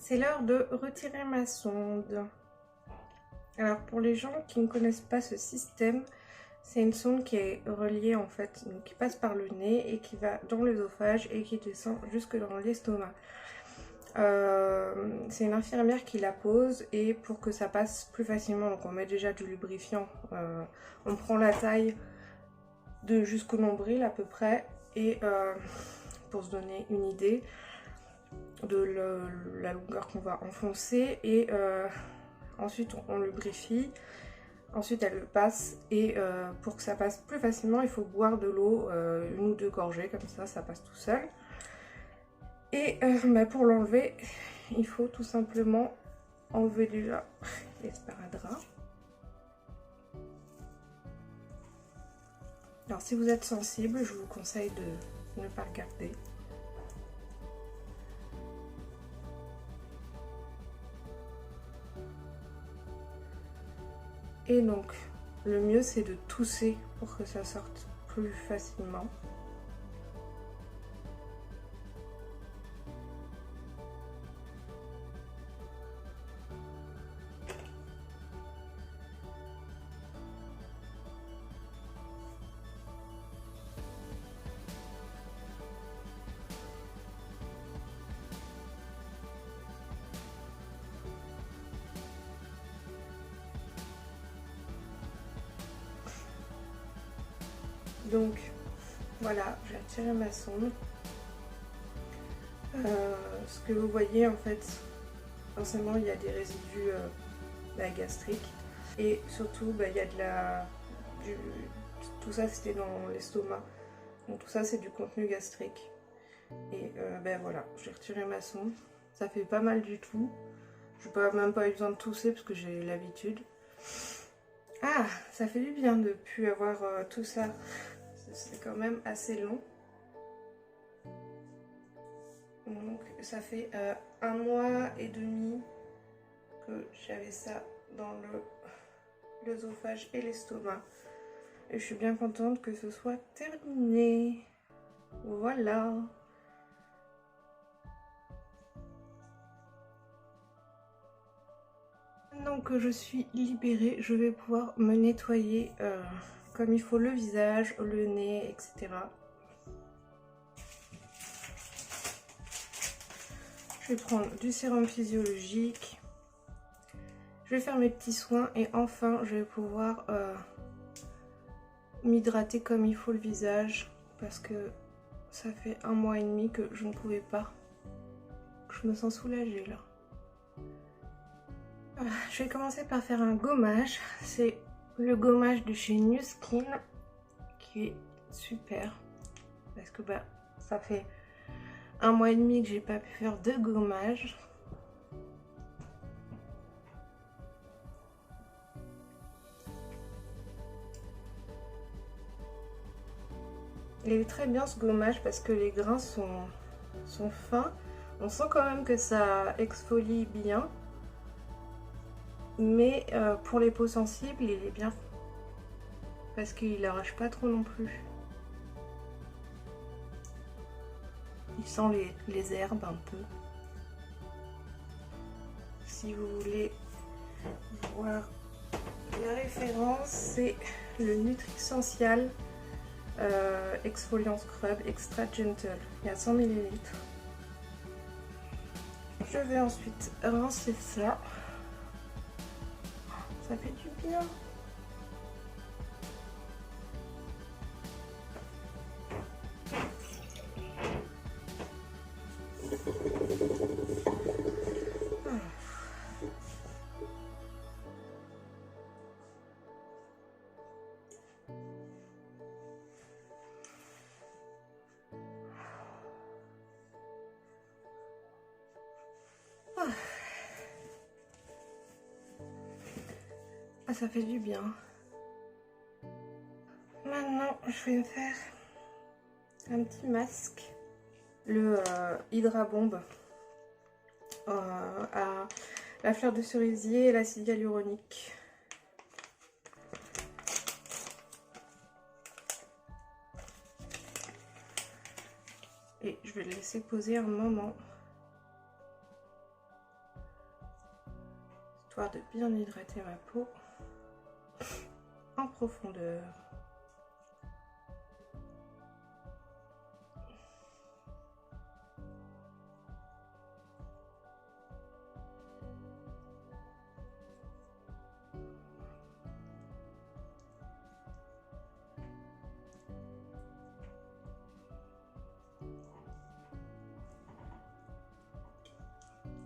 C'est l'heure de retirer ma sonde. Alors pour les gens qui ne connaissent pas ce système, c'est une sonde qui est reliée en fait, donc qui passe par le nez et qui va dans l'œsophage et qui descend jusque dans l'estomac. C'est une infirmière qui la pose et pour que ça passe plus facilement, donc on met déjà du lubrifiant, on prend la taille de jusqu'au nombril à peu près et pour se donner une idée de la longueur qu'on va enfoncer et ensuite on lubrifie, ensuite elle le passe et pour que ça passe plus facilement il faut boire de l'eau, une ou deux gorgées comme ça passe tout seul. Et pour l'enlever, il faut tout simplement enlever déjà les sparadraps. Alors si vous êtes sensible, je vous conseille de ne pas le garder. Et donc, le mieux c'est de tousser pour que ça sorte plus facilement. Donc voilà, j'ai retiré ma sonde. Ce que vous voyez en fait, forcément il y a des résidus gastriques et surtout il y a tout ça c'était dans l'estomac, donc tout ça c'est du contenu gastrique. Et voilà, j'ai retiré ma sonde, ça fait pas mal du tout. Je n'ai même pas eu besoin de tousser parce que j'ai l'habitude. Ah, ça fait du bien de ne plus avoir tout ça. C'est quand même assez long. Donc ça fait 1 mois et demi que j'avais ça dans l'œsophage et l'estomac. Et je suis bien contente que ce soit terminé. Voilà. Maintenant que je suis libérée, je vais pouvoir me nettoyer comme il faut le visage, le nez, etc. Je vais prendre du sérum physiologique. Je vais faire mes petits soins et enfin je vais pouvoir m'hydrater comme il faut le visage parce que ça fait 1 mois et demi que je ne pouvais pas. Je me sens soulagée là. Je vais commencer par faire un gommage. C'est le gommage de chez Nu Skin qui est super parce que ça fait 1 mois et demi que j'ai pas pu faire de gommage. Il est très bien ce gommage parce que les grains sont fins. On sent quand même que ça exfolie bien. Mais pour les peaux sensibles, il est bien parce qu'il n'arrache pas trop non plus. Il sent les herbes un peu. Si vous voulez voir la référence, c'est le Nutrissential Exfoliant Scrub Extra Gentle. Il y a 100 ml. Je vais ensuite rincer ça. Ça fait du bien. Ah, ça fait du bien. Maintenant, je vais me faire un petit masque. Le Hydra Bomb à la fleur de cerisier et l'acide hyaluronique. Et je vais le laisser poser un moment. histoire de bien hydrater ma peau en profondeur.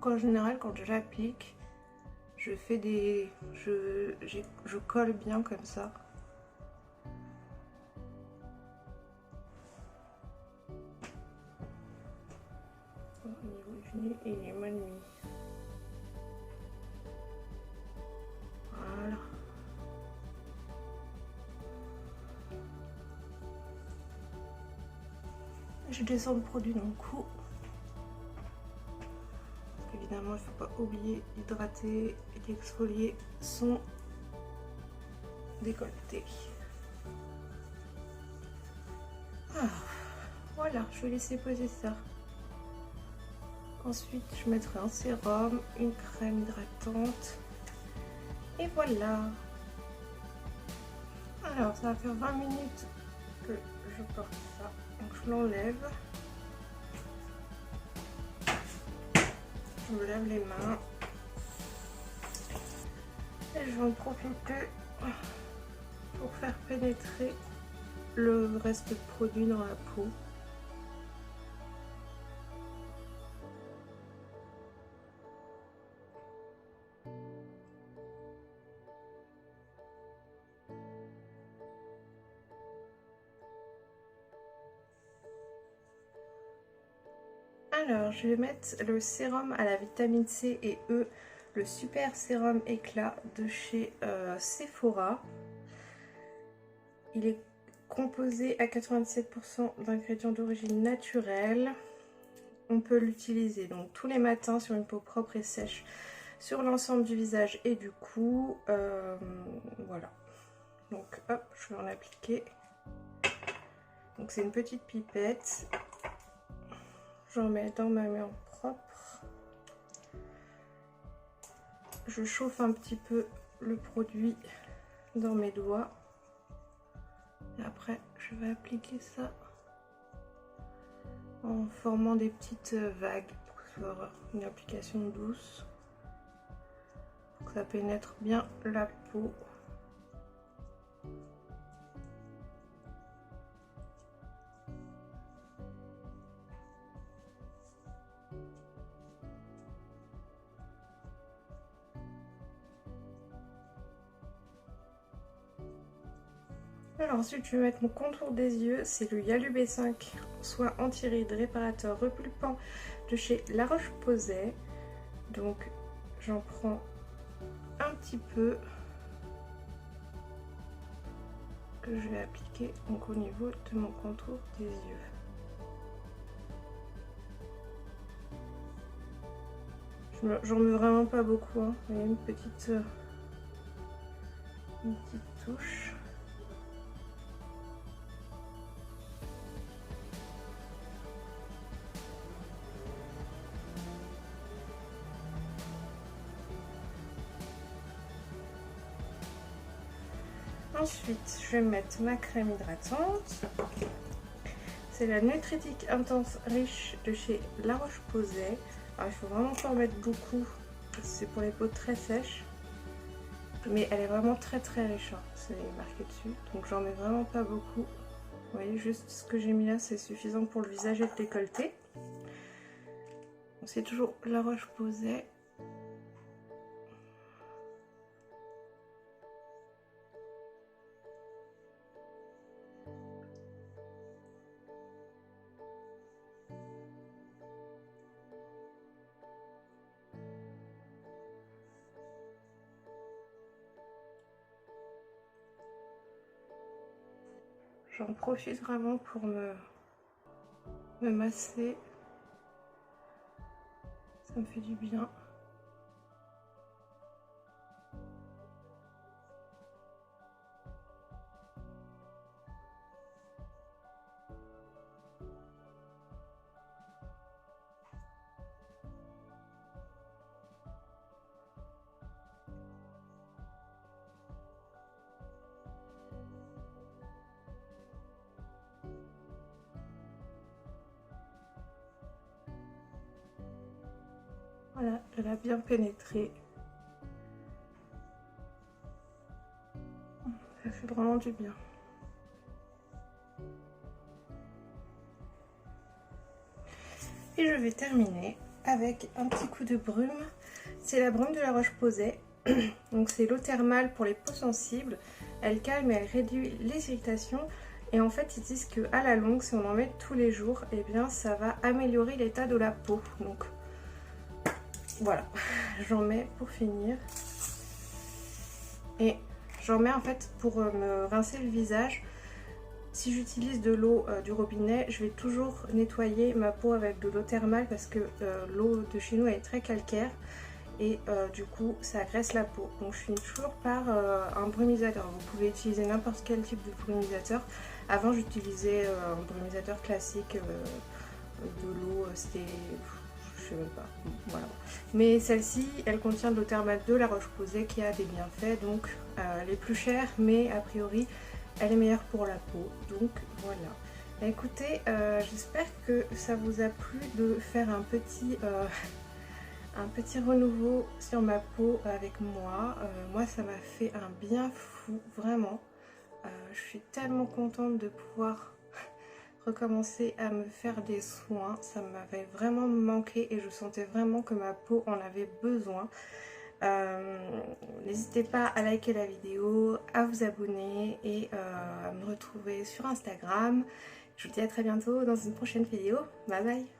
En général, quand j'applique, je fais des... je colle bien comme ça. Au niveau du nez, il est mal mis. Voilà. Je descends le produit dans le cou. Évidemment, il ne faut pas oublier d'hydrater et d'exfolier son décolleté. Ah, voilà, je vais laisser poser ça. Ensuite, je mettrai un sérum, une crème hydratante. Et voilà. Alors, ça va faire 20 minutes que je porte ça. Donc, je l'enlève. Je me lave les mains. Et je vais en profiter pour faire pénétrer le reste de produit dans la peau. Alors, je vais mettre le sérum à la vitamine C et E, le super sérum éclat de chez Sephora. Il est composé à 87% d'ingrédients d'origine naturelle. On peut l'utiliser donc tous les matins sur une peau propre et sèche, sur l'ensemble du visage et du cou. Voilà. Donc hop, je vais en appliquer. Donc c'est une petite pipette. J'en mets dans ma main propre. Je chauffe un petit peu le produit dans mes doigts. Et après, je vais appliquer ça en formant des petites vagues pour que ce soit une application douce. Pour que ça pénètre bien la peau. Alors ensuite je vais mettre mon contour des yeux, c'est le Yalu B5 soin anti-rides réparateur repulpant de chez La Roche-Posay. Donc j'en prends un petit peu que je vais appliquer donc au niveau de mon contour des yeux. J'en mets vraiment pas beaucoup, hein. Vous voyez, une petite touche. Ensuite, je vais mettre ma crème hydratante. C'est la Nutritique Intense Riche de chez La Roche-Posay. Alors, il faut vraiment pas en mettre beaucoup, c'est pour les peaux très sèches. Mais elle est vraiment très riche, hein. C'est marqué dessus. Donc, j'en mets vraiment pas beaucoup. Vous voyez, juste ce que j'ai mis là, c'est suffisant pour le visage et le décolleté. C'est toujours La Roche-Posay. J'en profite vraiment pour me masser. Ça me fait du bien. Voilà, elle a bien pénétré. Ça fait vraiment du bien. Et je vais terminer avec un petit coup de brume. C'est la brume de la Roche-Posay. Donc c'est l'eau thermale pour les peaux sensibles. Elle calme et elle réduit les irritations. Et en fait ils disent qu'à la longue, si on en met tous les jours, eh bien ça va améliorer l'état de la peau. Donc voilà, j'en mets pour finir. Et j'en mets en fait pour me rincer le visage. Si j'utilise de l'eau du robinet, je vais toujours nettoyer ma peau avec de l'eau thermale parce que l'eau de chez nous elle est très calcaire et du coup ça agresse la peau. Donc je finis toujours par un brumisateur. Vous pouvez utiliser n'importe quel type de brumisateur. Avant j'utilisais un brumisateur classique de l'eau, c'était... je sais même pas, voilà. Mais celle-ci, elle contient de l'eau thermale de la Roche-Posay qui a des bienfaits, donc elle est plus chère, mais a priori elle est meilleure pour la peau, donc voilà. Écoutez, j'espère que ça vous a plu de faire un petit renouveau sur ma peau avec moi. Moi ça m'a fait un bien fou, vraiment. Je suis tellement contente de pouvoir recommencer à me faire des soins. Ça m'avait vraiment manqué et je sentais vraiment que ma peau en avait besoin. N'hésitez pas à liker la vidéo, à vous abonner et à me retrouver sur Instagram. Je vous dis à très bientôt dans une prochaine vidéo. Bye bye.